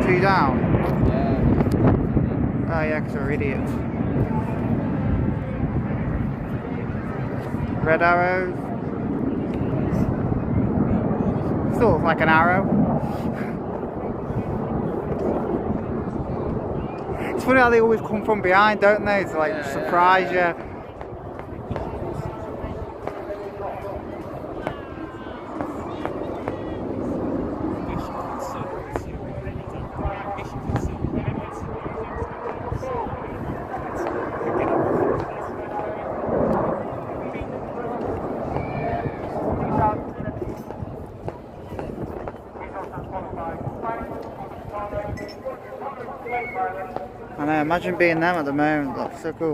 Two down? Yeah. Oh yeah, because we're idiots. Red arrows. Still looks like an arrow. It's funny how they always come from behind, don't they? To like surprise you. I know, imagine being them at the moment, that's so cool.